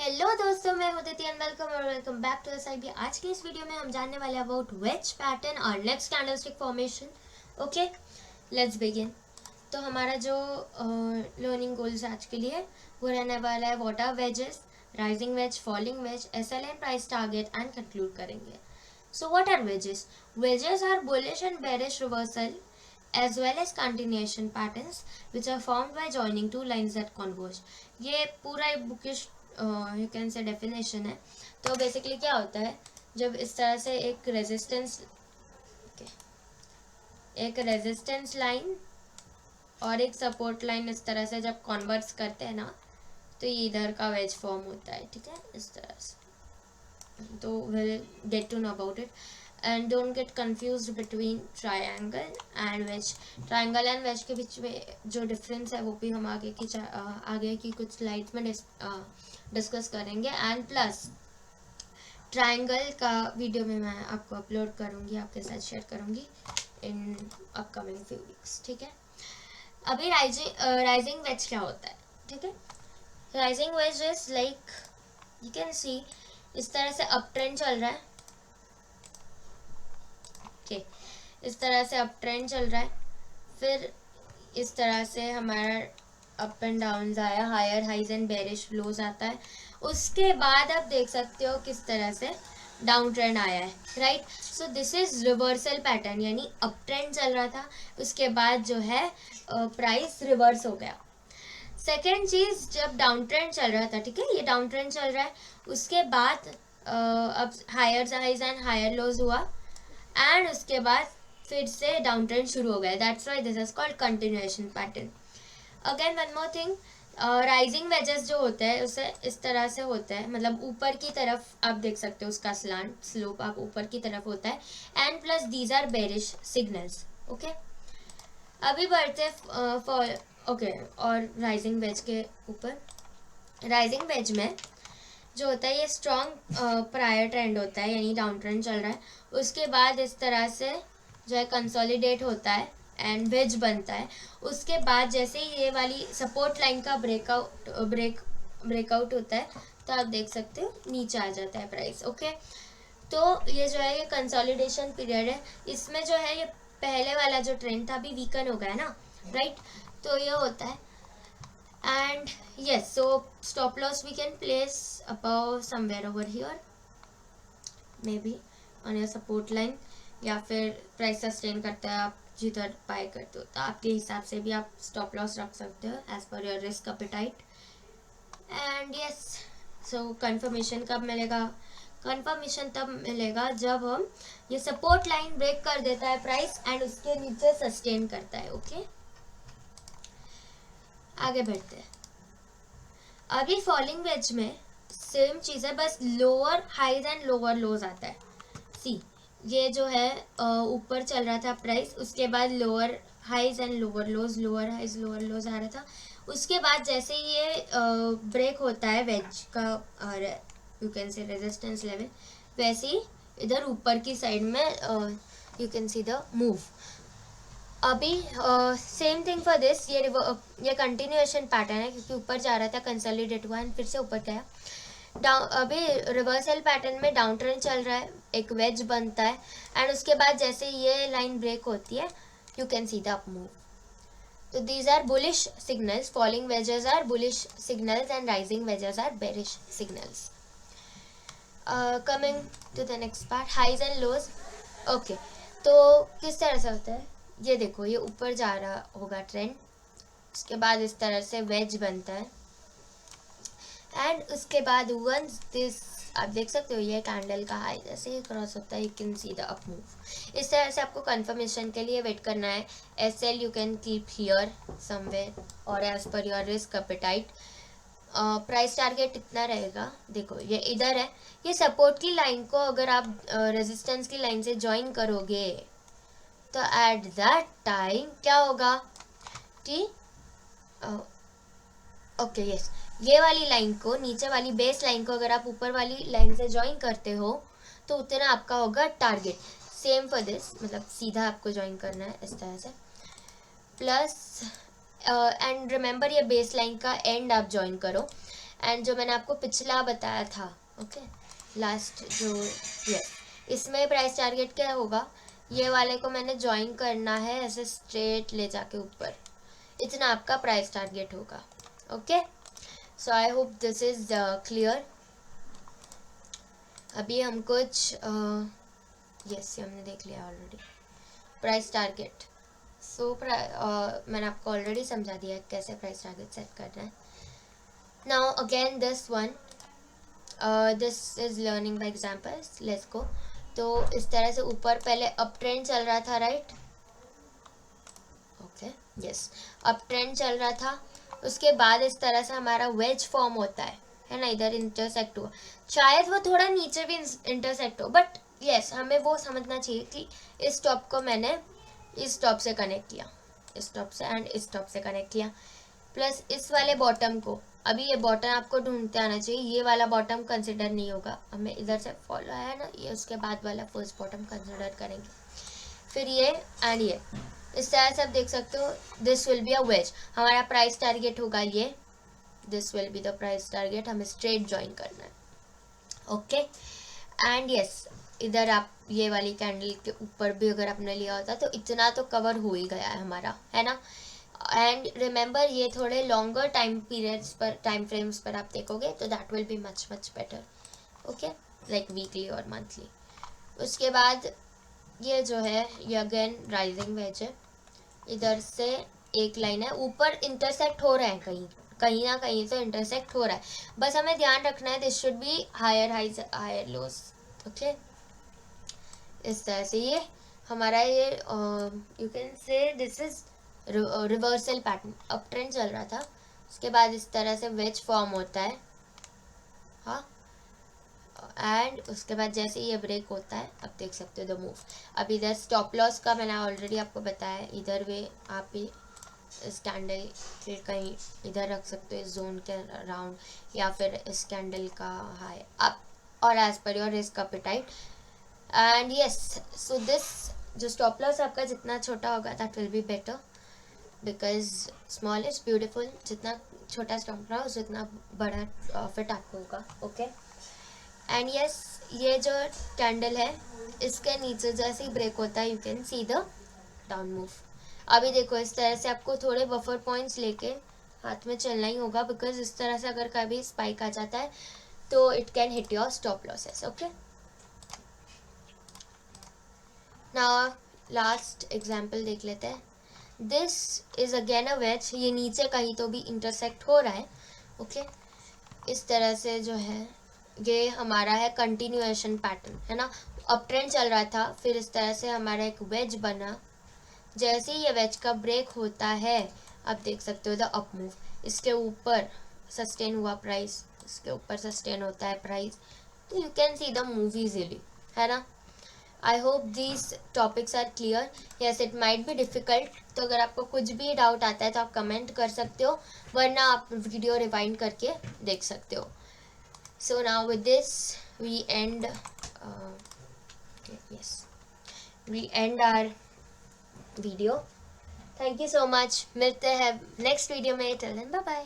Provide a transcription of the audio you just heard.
Hello दोस्तों, मैं हूं Diti and welcome back to SIB. आज के इस वीडियो में हम जानने वाले हैं अबाउट वेज पैटर्न और next candlestick formation. Okay, let's begin. तो हमारा जो लर्निंग गोल्स आज के लिए वो रहने वाला है what are wedges, rising wedge, falling wedge, SL and price target and conclude करेंगे। So what are wedges? Wedges are bullish and bearish reversal as well as continuation patterns which are formed by joining two lines that converge। ये पूरा एक bookish you can से definition है। तो basically क्या होता है, जब इस तरह से एक रेजिस्टेंस लाइन और एक सपोर्ट लाइन इस तरह से जब कॉन्वर्ट्स करते हैं ना, तो ये इधर का वेज फॉर्म होता है। ठीक है, इस तरह से। तो will get to know about it and don't get confused between triangle and wedge. Triangle and wedge के बीच में जो डिफरेंस है वो भी हम आगे की कुछ स्लाइड्स में डिस्कस करेंगे। एंड प्लस ट्रायंगल का वीडियो में मैं आपको अपलोड करूँगी, आपके साथ शेयर करूँगी इन अपकमिंग फ्यू वीक्स। ठीक है, अभी राइजिंग वेज क्या होता है? ठीक है, rising veg is like you can सी इस तरह से अप ट्रेंड चल रहा है। ओके, इस तरह से अप ट्रेंड चल रहा है, फिर इस तरह से हमारा अप एंड डाउन आया, हायर हाइज एंड बेरिश लोज आता है। उसके बाद आप देख सकते हो किस तरह से डाउन ट्रेंड आया है, right. So this is reversal pattern, यानी अप ट्रेंड चल रहा था, उसके बाद जो है प्राइस रिवर्स हो गया। सेकेंड चीज, जब डाउन ट्रेंड चल रहा था, ठीक है, ये डाउन ट्रेंड चल रहा है, उसके बाद अब higher highs and higher lows हुआ एंड उसके बाद फिर से डाउन ट्रेंड शुरू हो गया। That's why this is called continuation pattern. Again one more thing, rising wages जो होते हैं उसे इस तरह से होता है, मतलब ऊपर की तरफ आप देख सकते हो, उसका स्लांट स्लोप आप ऊपर की तरफ होता है and plus these are bearish signals. Okay, अभी बढ़ते फॉर ओके और राइजिंग वेज के ऊपर। राइजिंग वेज में जो होता है ये स्ट्रॉन्ग प्रायर ट्रेंड होता है, यानी डाउन ट्रेंड चल रहा है, उसके बाद इस तरह से जो है कंसोलिडेट होता है एंड वेज बनता है। उसके बाद जैसे ही ये वाली सपोर्ट लाइन का ब्रेकआउट होता है, तो आप देख सकते हो नीचे आ जाता है प्राइस। ओके, तो ये जो है ये कंसोलिडेशन पीरियड है। इसमें जो है ये पहले वाला जो ट्रेंड था अभी वीकन हो गया ना, राइट। तो ये होता है and yes, so stop loss we can place above somewhere over here, maybe on your support line, या फिर प्राइस सस्टेन करता है आप जिधर बाय करते हो, तो आपके हिसाब से भी आप स्टॉप लॉस रख सकते हो एज पर your risk appetite. And yes, so confirmation कब मिलेगा? कंफर्मेशन तब मिलेगा जब हम ये सपोर्ट लाइन ब्रेक कर देता है प्राइस एंड उसके नीचे सस्टेन करता है। ओके, आगे बढ़ते हैं। अभी फॉलिंग वेज में सेम चीज़ है, बस lower highs and lower lows आता है। सी, ये जो है ऊपर चल रहा था प्राइस, उसके बाद lower highs and lower lows, lower highs lower lows आ रहा था। उसके बाद जैसे ये ब्रेक होता है वेज का और यू कैन से रेजिस्टेंस लेवल, वैसे ही इधर ऊपर की साइड में you can see the move. अभी सेम थिंग फॉर दिस, ये कंटिन्यूएशन पैटर्न है क्योंकि ऊपर जा रहा था, कंसोलिडेट हुआ एंड फिर से ऊपर गया। डाउन, अभी रिवर्सल पैटर्न में डाउन ट्रेंड चल रहा है, एक वेज बनता है एंड उसके बाद जैसे ये लाइन ब्रेक होती है, you can see the up move. तो these are bullish signals, falling wedges are bullish signals and rising wedges are bearish signals. Coming to the next part, highs and lows. Okay, तो किस तरह से होता है ये देखो, ये ऊपर जा रहा होगा ट्रेंड, उसके बाद इस तरह से वेज बनता है एंड उसके बाद वंस दिस, आप देख सकते हो ये कैंडल का हाई जैसे ही क्रॉस होता है, you can see the up move. इस तरह से आपको कंफर्मेशन के लिए वेट करना है। SL you can keep here somewhere और एज पर your risk appetite. Price target इतना रहेगा, देखो ये इधर है, ये सपोर्ट की लाइन को अगर आप रेजिस्टेंस की लाइन से ज्वाइन करोगे तो एट दैट टाइम क्या होगा कि ओके यस, ये वाली लाइन को, नीचे वाली बेस लाइन को अगर आप ऊपर वाली लाइन से ज्वाइन करते हो तो उतना आपका होगा टारगेट। सेम फॉर दिस, मतलब सीधा आपको ज्वाइन करना है इस तरह से, प्लस एंड रिमेंबर ये बेस लाइन का एंड आप ज्वाइन करो एंड जो मैंने आपको पिछला बताया था, ओके लास्ट जो, यस, इसमें प्राइस टारगेट क्या होगा, ये वाले को मैंने ज्वाइन करना है ऐसे स्ट्रेट ले जाके ऊपर, इतना आपका प्राइस टारगेट होगा। Okay, so I hope this is clear. अभी हम कुछ यस ये हमने देख लिया ऑलरेडी प्राइस टारगेट। सो मैंने आपको ऑलरेडी समझा दिया है कैसे प्राइस टारगेट सेट करना है। Now again this one, this is learning by examples, let's go. तो इस तरह से ऊपर पहले अप ट्रेंड चल रहा था, right, okay yes, up trend चल रहा था। उसके बाद इस तरह से हमारा वेज फॉर्म होता है ना, इधर इंटरसेक्ट हुआ, शायद वो थोड़ा नीचे भी इंटरसेक्ट हो, बट यस हमें वो समझना चाहिए कि इस टॉप को मैंने इस टॉप से कनेक्ट किया, इस टॉप से एंड इस टॉप से कनेक्ट किया, प्लस इस वाले बॉटम को, अभी ये बॉटम आपको ढूंढते आना चाहिए, ये वाला बॉटम कंसिडर नहीं होगा, हमें इधर से फॉलो है ना, ये उसके बाद वाला फर्स्ट बॉटम कंसिडर करेंगे, फिर ये एंड ये, इस तरह से आप देख सकते हो this will be a wedge, हमारा प्राइस टारगेट होगा ये, this will be the price target, हमें स्ट्रेट ज्वाइन करना है। ओके एंड यस, इधर आप ये वाली कैंडल के ऊपर भी अगर आपने लिया होता तो इतना तो कवर हो ही गया है हमारा, है ना। एंड रिमेंबर ये थोड़े लॉन्गर टाइम पीरियड्स पर, टाइम फ्रेम्स पर आप देखोगे तो that will be much much better, okay, like weekly और मंथली। उसके बाद ये जो है ये अगेन राइजिंग वेज है, इधर से एक लाइन है, ऊपर इंटरसेक्ट हो रहा है, कहीं कहीं ना कहीं तो इंटरसेक्ट हो रहा है, बस हमें ध्यान रखना है this should be higher highs higher lows, okay. इस तरह से ये हमारा ये you can say this is reversal pattern, up trend चल रहा था, उसके बाद इस तरह से वेज फॉर्म होता है, हाँ, एंड उसके बाद जैसे ये ब्रेक होता है अब देख सकते हो द मूव। अब इधर स्टॉप लॉस का मैंने ऑलरेडी आपको बताया, इधर वे आप ही इस कैंडल के कहीं इधर रख सकते हो इस जोन के अराउंड, या फिर इस कैंडल का हाई अप, और एज पर your risk appetite. And yes, so this जो स्टॉप लॉस आपका जितना छोटा होगा that will be better, because small is beautiful, जितना छोटा स्टॉप लॉस उतना बड़ा प्रॉफिट आपको होगा, ओके। एंड यस, ये जो कैंडल है इसके नीचे जैसे ही ब्रेक होता है you can see the down move. अभी देखो इस तरह से आपको थोड़े बफर पॉइंट्स लेके हाथ में चलना ही होगा, बिकॉज इस तरह से अगर कभी स्पाइक आ जाता है तो it can hit your stop losses, okay. Now last example देख लेते हैं, this is again a wedge, ये नीचे कहीं तो भी इंटरसेक्ट हो रहा है, ओके। इस तरह से जो है ये हमारा है कंटिन्यूएशन पैटर्न, है ना, अप ट्रेंड चल रहा था, फिर इस तरह से हमारा एक वेज बना, जैसे ही ये वेज का ब्रेक होता है आप देख सकते हो द अप मूव, इसके ऊपर सस्टेन हुआ प्राइस, इसके ऊपर सस्टेन होता है प्राइस, तो you can see the move easily, है ना। I hope these topics are clear, yes it might be difficult, तो अगर आपको कुछ भी डाउट आता है तो आप कमेंट कर सकते हो, वरना आप वीडियो रिवाइंड करके देख सकते हो। So now with this we end yes, we end our video. Thank you so much, मिलते हैं नेक्स्ट वीडियो में, till then bye bye।